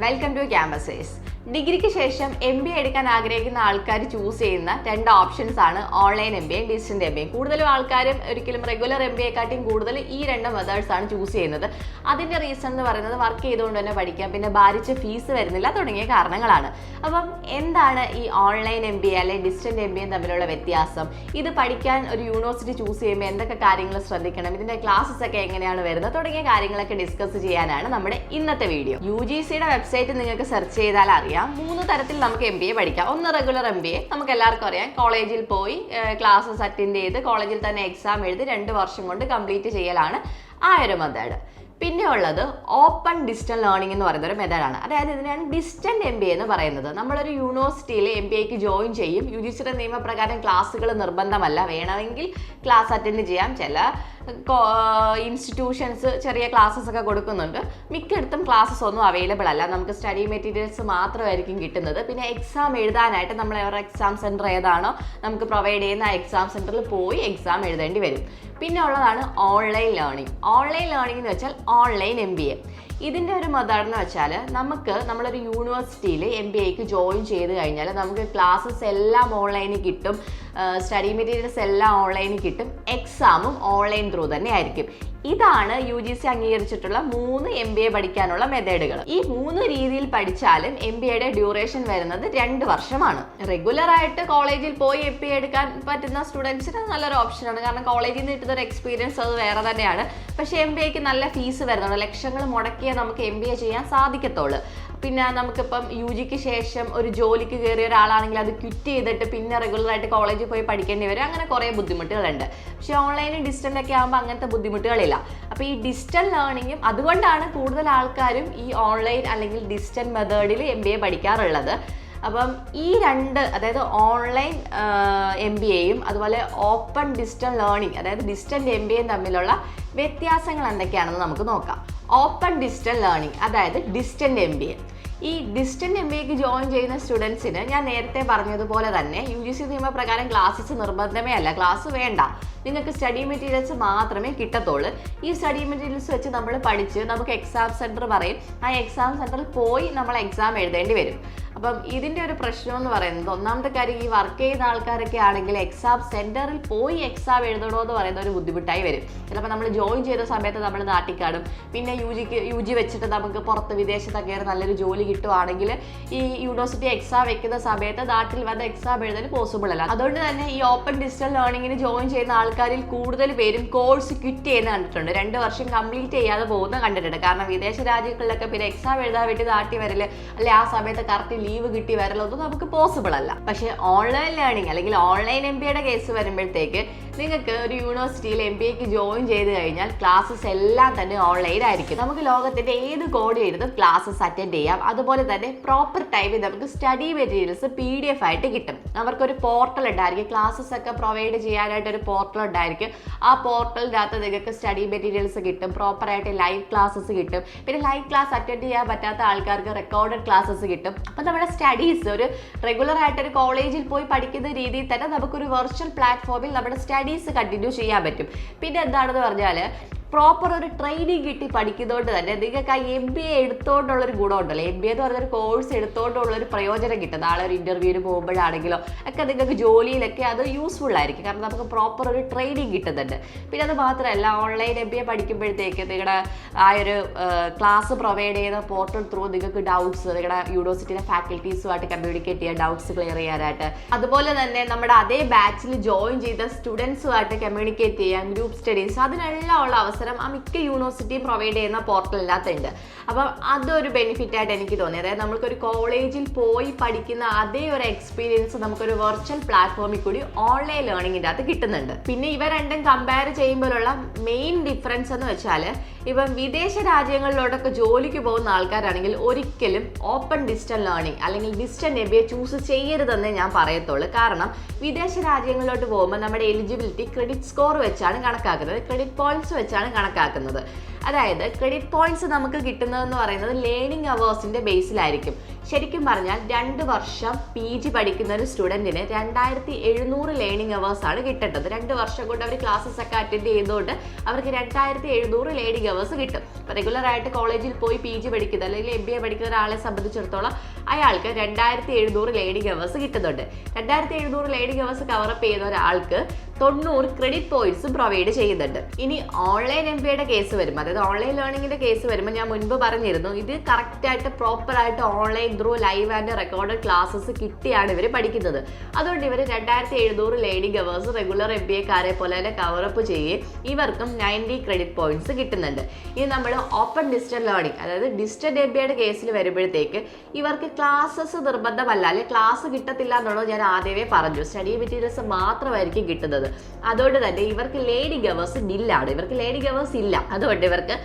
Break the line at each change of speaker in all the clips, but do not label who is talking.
Welcome to ക്യാമ്പസേഴ്സ്. ഡിഗ്രിക്ക് ശേഷം MBA എടുക്കാൻ ആഗ്രഹിക്കുന്ന ആൾക്കാർ ചൂസ് ചെയ്യുന്ന രണ്ട് ഓപ്ഷൻസ് ആണ് ഓൺലൈൻ MBA, ഡിസ്റ്റന്റ് MBA. കൂടുതലും ആൾക്കാരും ഒരിക്കലും റെഗുലർ MBAക്കാട്ടിയും കൂടുതൽ ഈ രണ്ട് മെത്തേഡ്സ് ആണ് ചൂസ് ചെയ്യുന്നത്. അതിന്റെ റീസൺ എന്ന് പറയുന്നത് വർക്ക് ചെയ്തുകൊണ്ട് തന്നെ പഠിക്കാം, പിന്നെ ഭാരിച്ച ഫീസ് വരുന്നില്ല തുടങ്ങിയ കാരണങ്ങളാണ്. അപ്പം എന്താണ് ഈ ഓൺലൈൻ MBA അല്ലെങ്കിൽ ഡിസ്റ്റന്റ് MBA തമ്മിലുള്ള വ്യത്യാസം? ഇത് പഠിക്കാൻ ഒരു യൂണിവേഴ്സിറ്റി ചൂസ് ചെയ്യുമ്പോൾ എന്തൊക്കെ കാര്യങ്ങൾ ശ്രദ്ധിക്കണം, ഇതിന്റെ ക്ലാസ്സസ് ഒക്കെ എങ്ങനെയാണ് വരുന്നത് തുടങ്ങിയ കാര്യങ്ങളൊക്കെ ഡിസ്കസ് ചെയ്യാനാണ് നമ്മുടെ ഇന്നത്തെ വീഡിയോ. UGCയുടെ വെബ്സൈറ്റ് നിങ്ങൾക്ക് സെർച്ച് ചെയ്താൽ അറിയാം, 3 തരത്തിൽ നമുക്ക് MBA പഠിക്കാം. ഒന്ന് റെഗുലർ MBA, നമുക്ക് എല്ലാവർക്കും അറിയാം, കോളേജിൽ പോയി ക്ലാസ്സസ് അറ്റൻഡ് ചെയ്ത് കോളേജിൽ തന്നെ എക്സാം എഴുതി 2 വർഷം കൊണ്ട് കംപ്ലീറ്റ് ചെയ്യലാണ് ആ ഒരു മെത്തേഡ്. പിന്നെ ഉള്ളത് ഓപ്പൺ ഡിസ്റ്റന്റ് ലേണിംഗ് എന്ന് പറയുന്ന ഒരു മെത്തേഡാണ്. അതായത് ഇതിനാണ് ഡിസ്റ്റന്റ് MBA എന്ന് പറയുന്നത്. നമ്മളൊരു യൂണിവേഴ്സിറ്റിയിൽ MBAക്ക് ജോയിൻ ചെയ്യും. UGCയുടെ നിയമപ്രകാരം ക്ലാസ്സുകൾ നിർബന്ധമല്ല, വേണമെങ്കിൽ ക്ലാസ് അറ്റൻഡ് ചെയ്യാം. ചില ഇൻസ്റ്റിറ്റ്യൂഷൻസ് ചെറിയ ക്ലാസ്സസ് ഒക്കെ കൊടുക്കുന്നുണ്ട്. മിക്കയിടത്തും ക്ലാസ്സസ് ഒന്നും അവൈലബിൾ അല്ല, നമുക്ക് സ്റ്റഡി മെറ്റീരിയൽസ് മാത്രമായിരിക്കും കിട്ടുന്നത്. പിന്നെ എക്സാം എഴുതാനായിട്ട് നമ്മൾ അവരുടെ എക്സാം സെൻറ്റർ ഏതാണോ നമുക്ക് പ്രൊവൈഡ് ചെയ്യുന്ന ആ എക്സാം സെൻറ്ററിൽ പോയി എക്സാം എഴുതേണ്ടി വരും. പിന്നെ ഉള്ളതാണ് ഓൺലൈൻ ലേണിംഗ്. ഓൺലൈൻ ലേണിംഗ് എന്ന് വെച്ചാൽ ഓൺലൈൻ MBA. ഇതിൻ്റെ ഒരു മെത്തേഡ് എന്ന് വെച്ചാൽ നമ്മളൊരു യൂണിവേഴ്സിറ്റിയിൽ MBAക്ക് ജോയിൻ ചെയ്ത് കഴിഞ്ഞാൽ നമുക്ക് ക്ലാസ്സസ് എല്ലാം ഓൺലൈനിൽ കിട്ടും, സ്റ്റഡി മെറ്റീരിയൽസ് എല്ലാം ഓൺലൈനിൽ കിട്ടും, എക്സാമും ഓൺലൈൻ ത്രൂ തന്നെ ആയിരിക്കും. ഇതാണ് UGC അംഗീകരിച്ചിട്ടുള്ള 3 MBA പഠിക്കാനുള്ള മെത്തേഡുകൾ. ഈ 3 രീതിയിൽ പഠിച്ചാലും MBAയുടെ ഡ്യൂറേഷൻ വരുന്നത് 2 വർഷമാണ്. റെഗുലർ ആയിട്ട് കോളേജിൽ പോയി MBA എടുക്കാൻ പറ്റുന്ന സ്റ്റുഡൻസിന് നല്ലൊരു ഓപ്ഷനാണ്, കാരണം കോളേജിൽ നിന്ന് കിട്ടുന്ന ഒരു എക്സ്പീരിയൻസ് അത് വേറെ തന്നെയാണ്. പക്ഷേ MBAക്ക് നല്ല ഫീസ് വരുന്നുണ്ട്, ലക്ഷങ്ങൾ മുടക്കിയേ നമുക്ക് MBA ചെയ്യാൻ സാധിക്കത്തുള്ളൂ. പിന്നെ നമുക്കിപ്പം UGക്ക് ശേഷം ഒരു ജോലിക്ക് കയറിയ ഒരാളാണെങ്കിൽ അത് ക്വിറ്റ് ചെയ്തിട്ട് പിന്നെ റെഗുലറായിട്ട് കോളേജിൽ പോയി പഠിക്കേണ്ടി വരും. അങ്ങനെ കുറേ ബുദ്ധിമുട്ടുകളുണ്ട്. പക്ഷേ ഓൺലൈനും ഡിസ്റ്റൻ്റ് ഒക്കെ ആകുമ്പോൾ അങ്ങനത്തെ ബുദ്ധിമുട്ടുകളില്ല. അപ്പോൾ ഈ ഡിസ്റ്റന്റ് ലേണിങ്ങും അതുകൊണ്ടാണ് കൂടുതൽ ആൾക്കാരും ഈ ഓൺലൈൻ അല്ലെങ്കിൽ ഡിസ്റ്റന്റ് മെത്തേഡിൽ MBA പഠിക്കാറുള്ളത്. അപ്പം ഈ രണ്ട്, അതായത് ഓൺലൈൻ MBAയും അതുപോലെ ഓപ്പൺ ഡിസ്റ്റന്റ് ലേണിംഗ് അതായത് ഡിസ്റ്റന്റ് MBAയും തമ്മിലുള്ള വ്യത്യാസങ്ങൾ എന്തൊക്കെയാണെന്ന് നമുക്ക് നോക്കാം. ഓപ്പൺ ഡിസ്റ്റന്റ് ലേണിംഗ് അതായത് ഡിസ്റ്റന്റ് MBA. ഈ ഡിസ്റ്റന്റ് MBAക്ക് ജോയിൻ ചെയ്യുന്ന സ്റ്റുഡൻസിന് ഞാൻ നേരത്തെ പറഞ്ഞതുപോലെ തന്നെ UGC നിയമപ്രകാരം ക്ലാസ്സസ് നിർബന്ധമേ അല്ല, ക്ലാസ് വേണ്ട, നിങ്ങൾക്ക് സ്റ്റഡി മെറ്റീരിയൽസ് മാത്രമേ കിട്ടത്തുള്ളൂ. ഈ സ്റ്റഡി മെറ്റീരിയൽസ് വെച്ച് നമ്മൾ പഠിച്ച് നമുക്ക് എക്സാം സെൻറ്റർ പറയും, ആ എക്സാം സെൻറ്ററിൽ പോയി നമ്മൾ എക്സാം എഴുതേണ്ടി വരും. അപ്പം ഇതിൻ്റെ ഒരു പ്രശ്നം എന്ന് പറയുന്നത്, ഒന്നാമത്തെ കാര്യം, ഈ വർക്ക് ചെയ്യുന്ന ആൾക്കാരൊക്കെ ആണെങ്കിൽ എക്സാം സെൻറ്ററിൽ പോയി എക്സാം എഴുതണോ എന്ന് പറയുന്ന ഒരു ബുദ്ധിമുട്ടായി വരും. ചിലപ്പോൾ നമ്മൾ ജോയിൻ ചെയ്ത സമയത്ത് നമ്മൾ നാട്ടിക്കാടും, പിന്നെ UG വെച്ചിട്ട് നമുക്ക് പുറത്ത് വിദേശത്തൊക്കെ നല്ലൊരു ജോലി കിട്ടുവാണെങ്കിൽ ഈ യൂണിവേഴ്സിറ്റി എക്സാം വെക്കുന്ന സമയത്ത് നാട്ടിൽ വന്ന് എക്സാം എഴുതാൻ പോസിബിൾ അല്ല. അതുകൊണ്ട് തന്നെ ഈ ഓപ്പൺ ഡിസ്റ്റന്റ് ലേണിങ്ങിന് ജോയിൻ ചെയ്യുന്ന ആൾക്കാരിൽ കൂടുതൽ പേരും കോഴ്സ് ക്വിറ്റ് ചെയ്യുന്ന കണ്ടിട്ടുണ്ട്, 2 വർഷം കംപ്ലീറ്റ് ചെയ്യാതെ പോകുന്ന കണ്ടിട്ടുണ്ട്. കാരണം വിദേശ രാജ്യങ്ങളിലൊക്കെ പിന്നെ എക്സാം എഴുതാൻ വേണ്ടി നാട്ടിൽ വരല്, അല്ലെ ആ സമയത്ത് കറക്റ്റ് ലീവ് കിട്ടി വരലൊന്നും നമുക്ക് പോസിബിൾ അല്ല. പക്ഷേ ഓൺലൈൻ ലേണിംഗ് അല്ലെങ്കിൽ ഓൺലൈൻ MBAയുടെ കേസ് വരുമ്പോഴത്തേക്ക് നിങ്ങൾക്ക് ഒരു യൂണിവേഴ്സിറ്റിയിൽ MBAക്ക് ജോയിൻ ചെയ്ത് കഴിഞ്ഞാൽ ക്ലാസ്സസ് എല്ലാം തന്നെ ഓൺലൈൻ ആയിരിക്കും. നമുക്ക് ലോകത്തിന്റെ ഏത് കോഡ് ചെയ്തും ക്ലാസ്സസ് അറ്റൻഡ് ചെയ്യാം. അതുപോലെ തന്നെ പ്രോപ്പർ ടൈമിൽ നമുക്ക് സ്റ്റഡി മെറ്റീരിയൽസ് PDF ആയിട്ട് കിട്ടും. അവർക്കൊരു പോർട്ടൽ ഉണ്ടായിരിക്കും, ക്ലാസ്സസ് ഒക്കെ പ്രൊവൈഡ് ചെയ്യാനായിട്ട് ഒരു പോർട്ടൽ ഉണ്ടായിരിക്കും. ആ പോർട്ടലിനകത്ത് നിങ്ങൾക്ക് സ്റ്റഡി മെറ്റീരിയൽസ് കിട്ടും, പ്രോപ്പറായിട്ട് ലൈവ് ക്ലാസ്സസ് കിട്ടും. പിന്നെ ലൈവ് ക്ലാസ് അറ്റൻഡ് ചെയ്യാൻ പറ്റാത്ത ആൾക്കാർക്ക് റെക്കോർഡഡ് ക്ലാസ്സസ് കിട്ടും. അപ്പോൾ നമ്മുടെ സ്റ്റഡീസ് ഒരു റെഗുലർ ആയിട്ട് ഒരു കോളേജിൽ പോയി പഠിക്കുന്ന രീതിയിൽ തന്നെ നമുക്കൊരു വെർച്വൽ പ്ലാറ്റ്ഫോമിൽ നമ്മുടെ സ്റ്റഡീസ് കണ്ടിന്യൂ ചെയ്യാൻ പറ്റും. പിന്നെ എന്താണെന്ന് പറഞ്ഞാൽ പ്രോപ്പർ ഒരു ട്രെയിനിങ് കിട്ടി പഠിക്കുന്നതുകൊണ്ട് തന്നെ നിങ്ങൾക്ക് ആ MBA എടുത്തോണ്ടുള്ളൊരു ഗുണമുണ്ടല്ലോ. MBA എന്ന് പറഞ്ഞൊരു കോഴ്സ് എടുത്തോണ്ടുള്ളൊരു പ്രയോജനം കിട്ടും. നാളെ ഒരു ഇൻ്റർവ്യൂവിന് പോകുമ്പോഴാണെങ്കിലോ ഒക്കെ നിങ്ങൾക്ക് ജോലിയിലൊക്കെ അത് യൂസ്ഫുൾ ആയിരിക്കും, കാരണം നമുക്ക് പ്രോപ്പർ ഒരു ട്രെയിനിങ് കിട്ടുന്നുണ്ട്. പിന്നെ അത് മാത്രമല്ല, ഓൺലൈൻ MBA പഠിക്കുമ്പോഴത്തേക്ക് നിങ്ങളുടെ ആ ഒരു ക്ലാസ് പ്രൊവൈഡ് ചെയ്യുന്ന പോർട്ടൽ ത്രൂ നിങ്ങൾക്ക് ഡൗട്ട്സ് നിങ്ങളുടെ യൂണിവേഴ്സിറ്റിയിലെ ഫാക്കൽറ്റീസുമായിട്ട് കമ്മ്യൂണിക്കേറ്റ് ചെയ്യാൻ, ഡൗട്ട്സ് ക്ലിയർ ചെയ്യാനായിട്ട്, അതുപോലെ തന്നെ നമ്മുടെ അതേ ബാച്ചിൽ ജോയിൻ ചെയ്ത സ്റ്റുഡൻസുമായിട്ട് കമ്മ്യൂണിക്കേറ്റ് ചെയ്യാൻ, ഗ്രൂപ്പ് സ്റ്റഡീസ്, അതിനെല്ലാം ഉള്ള അവസരം ആ മിക്ക യൂണിവേഴ്സിറ്റിയും പ്രൊവൈഡ് ചെയ്യുന്ന പോർട്ടലിനകത്തുണ്ട്. അപ്പം അതൊരു ബെനിഫിറ്റ് ആയിട്ട് എനിക്ക് തോന്നി. അതായത് നമുക്കൊരു കോളേജിൽ പോയി പഠിക്കുന്ന അതേ ഒരു എക്സ്പീരിയൻസ് നമുക്കൊരു വെർച്വൽ പ്ലാറ്റ്ഫോമിൽ കൂടി ഓൺലൈൻ ലേണിങ്ങിൻ്റെ അകത്ത് കിട്ടുന്നുണ്ട്. പിന്നെ ഇവ രണ്ടും കമ്പയർ ചെയ്യുമ്പോഴുള്ള മെയിൻ ഡിഫറൻസ് എന്ന് വെച്ചാൽ, ഇപ്പം വിദേശ രാജ്യങ്ങളിലോട്ടൊക്കെ ജോലിക്ക് പോകുന്ന ആൾക്കാരാണെങ്കിൽ ഒരിക്കലും ഓപ്പൺ ഡിസ്റ്റന്റ് ലേണിംഗ് അല്ലെങ്കിൽ ഡിസ്റ്റന്റ് MBA ചൂസ് ചെയ്യരുതെന്നേ ഞാൻ പറയത്തുള്ളൂ. കാരണം വിദേശ രാജ്യങ്ങളിലോട്ട് പോകുമ്പോൾ നമ്മുടെ എലിജിബിലിറ്റി ക്രെഡിറ്റ് സ്കോർ വെച്ചാണ് കണക്കാക്കുന്നത്, ക്രെഡിറ്റ് പോയിന്റ്സ് വെച്ചാണ് കണക്കാക്കുന്നത്. അതായത് ക്രെഡിറ്റ് പോയിന്റ്സ് നമുക്ക് കിട്ടുന്നതെന്ന് പറയുന്നത് ലേണിംഗ് അവേഴ്സിന്റെ ബേസിലായിരിക്കും. ശരിക്കും പറഞ്ഞാൽ 2 വർഷം PG പഠിക്കുന്ന ഒരു സ്റ്റുഡൻറ്റിന് 2700 ലേണിംഗ് അവേഴ്സ് ആണ് കിട്ടേണ്ടത്. 2 വർഷം കൊണ്ട് അവർ ക്ലാസ്സസ് ഒക്കെ അറ്റൻഡ് ചെയ്യുന്നതുകൊണ്ട് അവർക്ക് 2700 ലേണിംഗ് അവേഴ്സ് കിട്ടും. ഇപ്പോൾ റെഗുലർ ആയിട്ട് കോളേജിൽ പോയി PG പഠിക്കുന്ന അല്ലെങ്കിൽ MBA പഠിക്കുന്ന ഒരാളെ സംബന്ധിച്ചിടത്തോളം അയാൾക്ക് 2700 ലേണിംഗ് അവേഴ്സ് കിട്ടുന്നുണ്ട്. 2700 ലേണിംഗ് അവേഴ്സ് കവറപ്പ് ചെയ്യുന്ന ഒരാൾക്ക് 90 ക്രെഡിറ്റ് പോയിന്റ്സും പ്രൊവൈഡ് ചെയ്യുന്നുണ്ട്. ഇനി ഓൺലൈൻ MBAയുടെ കേസ് വരുമ്പോൾ, അതായത് ഓൺലൈൻ ലേണിംഗിന്റെ കേസ് വരുമ്പോൾ ഞാൻ മുൻപ് പറഞ്ഞിരുന്നു, ഇത് കറക്റ്റായിട്ട് പ്രോപ്പറായിട്ട് online through live and recorded classes കിട്ടിയാണ് ഇവർ പഠിക്കുന്നത്. അതുകൊണ്ട് ഇവർ 2700 ലേണിംഗ് അവേഴ്സ് റെഗുലർ MBAക്കാരെ പോലെ തന്നെ കവറപ്പ് ചെയ്യുകയും ഇവർക്കും 90 ക്രെഡിറ്റ് പോയിന്റ്സ് കിട്ടുന്നുണ്ട്. ഇനി നമ്മൾ ഓപ്പൺ ഡിസ്റ്റന്റ് ലേണിംഗ്, അതായത് ഡിസ്റ്റന്റ് MBAയുടെ കേസിൽ വരുമ്പോഴത്തേക്ക് ഇവർക്ക് ക്ലാസ്സസ് നിർബന്ധമല്ല, അല്ലെങ്കിൽ ക്ലാസ് കിട്ടത്തില്ല എന്നുള്ളത് ഞാൻ ആദ്യമേ പറഞ്ഞു. സ്റ്റഡി മെറ്റീരിയൽസ് മാത്രമായിരിക്കും കിട്ടുന്നത്. അതുകൊണ്ട് തന്നെ ഇവർക്ക് ലേണിംഗ് അവേഴ്സ് നില്ലാണ്, ഇവർക്ക് ലേണിംഗ് അവേഴ്സ് ഇല്ല. അതുകൊണ്ട് ഇവർക്ക്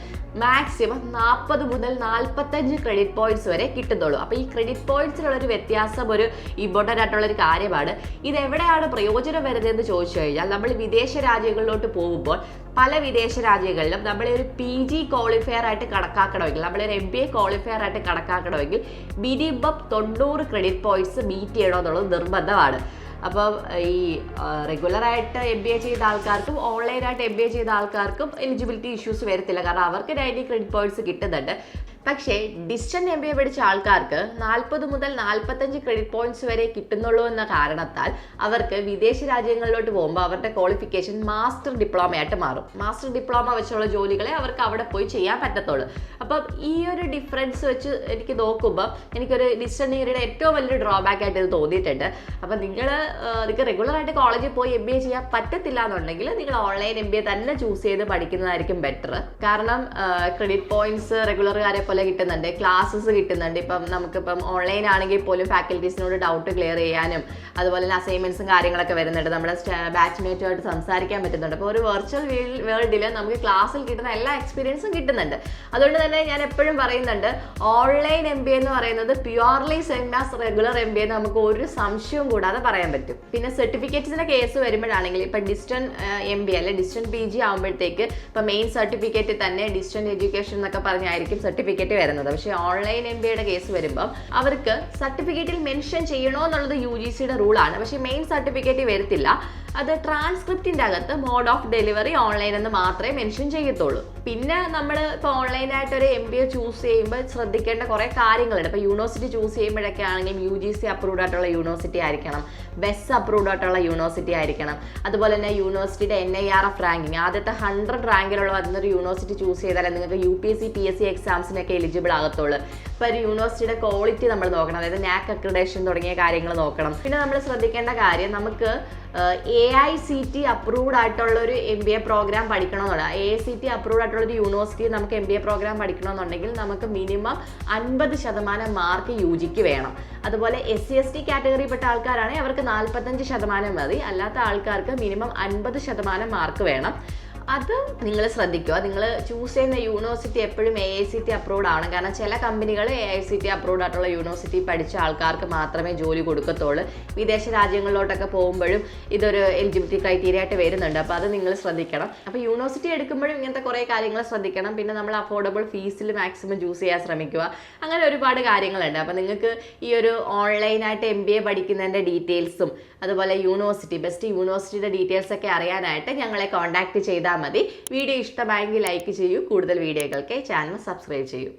മാക്സിമം 40 മുതൽ 45 ക്രെഡിറ്റ് പോയിന്റ്സ് വരെ കിട്ടുന്നുള്ളൂ. അപ്പോൾ ഈ ക്രെഡിറ്റ് പോയിന്റ്സിനുള്ളൊരു വ്യത്യാസം ഒരു ഇമ്പോർട്ടൻ്റ് ആയിട്ടുള്ളൊരു കാര്യമാണ്. ഇത് എവിടെയാണ് പ്രയോജനം വരുന്നതെന്ന് ചോദിച്ചു കഴിഞ്ഞാൽ, നമ്മൾ വിദേശ രാജ്യങ്ങളിലോട്ട് പോകുമ്പോൾ പല വിദേശ രാജ്യങ്ങളിലും നമ്മളെ ഒരു PG ക്വാളിഫയർ ആയിട്ട് കണക്കാക്കണമെങ്കിൽ, നമ്മളൊരു MBA ക്വാളിഫയർ ആയിട്ട് കണക്കാക്കണമെങ്കിൽ മിനിമം 90 ക്രെഡിറ്റ് പോയിന്റ്സ് മീറ്റ് ചെയ്യണമെന്നുള്ളത് നിർബന്ധമാണ്. അപ്പം ഈ റെഗുലറായിട്ട് MBA ചെയ്ത ആൾക്കാർക്കും ഓൺലൈനായിട്ട് MBA ചെയ്ത ആൾക്കാർക്കും എലിജിബിലിറ്റി ഇഷ്യൂസ് വരത്തില്ല, കാരണം അവർക്ക് 90 ക്രെഡിറ്റ് പോയിന്റ്സ് കിട്ടുന്നുണ്ട്. പക്ഷേ ഡിസ്റ്റന്റ് MBA പഠിച്ച ആൾക്കാർക്ക് 40 മുതൽ 45 ക്രെഡിറ്റ് പോയിന്റ്സ് വരെ കിട്ടുന്നുള്ളൂ എന്ന കാരണത്താൽ അവർക്ക് വിദേശ രാജ്യങ്ങളിലോട്ട് പോകുമ്പോൾ അവരുടെ ക്വാളിഫിക്കേഷൻ മാസ്റ്റർ ഡിപ്ലോമയായിട്ട് മാറും. മാസ്റ്റർ ഡിപ്ലോമ വെച്ചുള്ള ജോലികളെ അവർക്ക് അവിടെ പോയി ചെയ്യാൻ പറ്റത്തുള്ളൂ. അപ്പം ഈ ഒരു ഡിഫറൻസ് വെച്ച് എനിക്ക് നോക്കുമ്പോൾ എനിക്കൊരു ഡിസ്റ്റന്റ് ഡിഗ്രിയുടെ ഏറ്റവും വലിയൊരു ഡ്രോബാക്ക് ആയിട്ട് ഇത് തോന്നിയിട്ടുണ്ട്. അപ്പം നിങ്ങൾക്ക് റെഗുലറായിട്ട് കോളേജിൽ പോയി MBA ചെയ്യാൻ പറ്റത്തില്ല എന്നുണ്ടെങ്കിൽ നിങ്ങൾ ഓൺലൈൻ MBA തന്നെ ചൂസ് ചെയ്ത് പഠിക്കുന്നതായിരിക്കും ബെറ്റർ. കാരണം ക്രെഡിറ്റ് പോയിന്റ്സ് റെഗുലർകാരെ കിട്ടുന്നുണ്ട്, ക്ലാസ്സസ് കിട്ടുന്നുണ്ട്. ഇപ്പം നമുക്കിപ്പം ഓൺലൈൻ ആണെങ്കിൽ പോലും ഫാക്കൽറ്റീസിനോട് ഡൗട്ട് ക്ലിയർ ചെയ്യാനും അതുപോലെ തന്നെ അസൈൻമെന്റ്സും കാര്യങ്ങളൊക്കെ വരുന്നുണ്ട്. നമ്മുടെ ബാച്ച്മേറ്റുമായിട്ട് സംസാരിക്കാൻ പറ്റുന്നുണ്ട്. അപ്പോൾ ഒരു വെർച്വൽ വേൾഡിൽ നമുക്ക് ക്ലാസ്സിൽ കിട്ടുന്ന എല്ലാ എക്സ്പീരിയൻസും കിട്ടുന്നുണ്ട്. അതുകൊണ്ട് തന്നെ ഞാൻ എപ്പോഴും പറയുന്നുണ്ട്, ഓൺലൈൻ MBA എന്ന് പറയുന്നത് purely same as regular MBA എന്ന് നമുക്ക് ഒരു സംശയവും കൂടാതെ പറയാൻ പറ്റും. പിന്നെ സർട്ടിഫിക്കറ്റ്സിന്റെ കേസ് വരുമ്പോഴാണെങ്കിൽ ഇപ്പം ഡിസ്റ്റന്റ് MBA അല്ലെ ഡിസ്റ്റന്റ് PG ആകുമ്പോഴത്തേക്ക് ഇപ്പം മെയിൻ സർട്ടിഫിക്കറ്റ് തന്നെ ഡിസ്റ്റന്റ് എഡ്യൂക്കേഷൻ എന്നൊക്കെ പറഞ്ഞായിരിക്കും സർട്ടിഫിക്കറ്റ് വരുന്നത്. പക്ഷേ ഓൺലൈൻ MBAയുടെ കേസ് വരുമ്പോൾ അവർക്ക് സർട്ടിഫിക്കറ്റിൽ മെൻഷൻ ചെയ്യണോ എന്നുള്ളത് UGCയുടെ റൂളാണ്. പക്ഷേ മെയിൻ സർട്ടിഫിക്കറ്റ് വരത്തില്ല. അത് ട്രാൻസ്ക്രിപ്റ്റിൻ്റെ അകത്ത് മോഡ് ഓഫ് ഡെലിവറി ഓൺലൈൻ എന്ന് മാത്രമേ മെൻഷൻ ചെയ്യത്തുള്ളൂ. പിന്നെ നമ്മൾ ഇപ്പോൾ ഓൺലൈനായിട്ട് ഒരു MBA ചൂസ് ചെയ്യുമ്പോൾ ശ്രദ്ധിക്കേണ്ട കുറേ കാര്യങ്ങളുണ്ട്. ഇപ്പോൾ യൂണിവേഴ്സിറ്റി ചൂസ് ചെയ്യുമ്പോഴൊക്കെ ആണെങ്കിലും UGC അപ്രൂവ്ഡ് ആയിട്ടുള്ള യൂണിവേഴ്സിറ്റി ആയിരിക്കണം, BES അപ്രൂവ്ഡ് ആയിട്ടുള്ള യൂണിവേഴ്സിറ്റി ആയിരിക്കണം. അതുപോലെ തന്നെ യൂണിവേഴ്സിറ്റിയുടെ NIRF റാങ്കിങ്, ആദ്യത്തെ 100 റാങ്കിലുള്ള വരുന്നൊരു യൂണിവേഴ്സിറ്റി ചൂസ് ചെയ്താലേ നിങ്ങൾക്ക് UPSC PSC എക്സാംസിനൊക്കെ എലിജിബിൾ ആകത്തുള്ളൂ. ഇപ്പോൾ ഒരു യൂണിവേഴ്സിറ്റിയുടെ ക്വാളിറ്റി നമ്മൾ നോക്കണം, അതായത് NAC അക്രഡേഷൻ തുടങ്ങിയ കാര്യങ്ങൾ നോക്കണം. പിന്നെ നമ്മൾ ശ്രദ്ധിക്കേണ്ട കാര്യം, നമുക്ക് AICT അപ്രൂവ്ഡ് ആയിട്ടുള്ള ഒരു MBA പ്രോഗ്രാം പഠിക്കണമെന്നുണ്ട്. AICT അപ്രൂവ്ഡ് ആയിട്ടുള്ള ഒരു യൂണിവേഴ്സിറ്റി നമുക്ക് MBA പ്രോഗ്രാം പഠിക്കണമെന്നുണ്ടെങ്കിൽ നമുക്ക് മിനിമം 50% മാർക്ക് UGക്ക് വേണം. അതുപോലെ SC ST കാറ്റഗറിയിൽപ്പെട്ട ആൾക്കാരാണെങ്കിൽ അവർക്ക് 45% മതി. അല്ലാത്ത ആൾക്കാർക്ക് മിനിമം 50% മാർക്ക് വേണം. അത് നിങ്ങൾ ശ്രദ്ധിക്കുക. നിങ്ങൾ ചൂസ് ചെയ്യുന്ന യൂണിവേഴ്സിറ്റി എപ്പോഴും AICT അപ്രൂവ്ഡ് ആണ്. കാരണം ചില കമ്പനികൾ AICT അപ്രൂവ്ഡ് ആയിട്ടുള്ള യൂണിവേഴ്സിറ്റി പഠിച്ച ആൾക്കാർക്ക് മാത്രമേ ജോലി കൊടുക്കത്തുള്ളൂ. വിദേശ രാജ്യങ്ങളിലോട്ടൊക്കെ പോകുമ്പോഴും ഇതൊരു എലിജിബിലിറ്റി ക്രൈറ്റീരിയ ആയിട്ട് വരുന്നുണ്ട്. അപ്പോൾ അത് നിങ്ങൾ ശ്രദ്ധിക്കണം. അപ്പോൾ യൂണിവേഴ്സിറ്റി എടുക്കുമ്പോഴും ഇങ്ങനത്തെ കുറേ കാര്യങ്ങൾ ശ്രദ്ധിക്കണം. പിന്നെ നമ്മൾ അഫോർഡബിൾ ഫീസിൽ മാക്സിമം ചൂസ് ചെയ്യാൻ ശ്രമിക്കുക. അങ്ങനെ ഒരുപാട് കാര്യങ്ങളുണ്ട്. അപ്പോൾ നിങ്ങൾക്ക് ഈ ഒരു ഓൺലൈനായിട്ട് MBA പഠിക്കുന്നതിൻ്റെ ഡീറ്റെയിൽസും അതുപോലെ യൂണിവേഴ്സിറ്റി, ബെസ്റ്റ് യൂണിവേഴ്സിറ്റിയുടെ ഡീറ്റെയിൽസ് ഒക്കെ അറിയാനായിട്ട് ഞങ്ങളെ കോൺടാക്ട് ചെയ്താൽ മതി. വീഡിയോ ഇഷ്ടമായെങ്കിൽ ലൈക്ക് ചെയ്യൂ. കൂടുതൽ വീഡിയോകൾക്ക് ചാനൽ സബ്സ്ക്രൈബ് ചെയ്യൂ.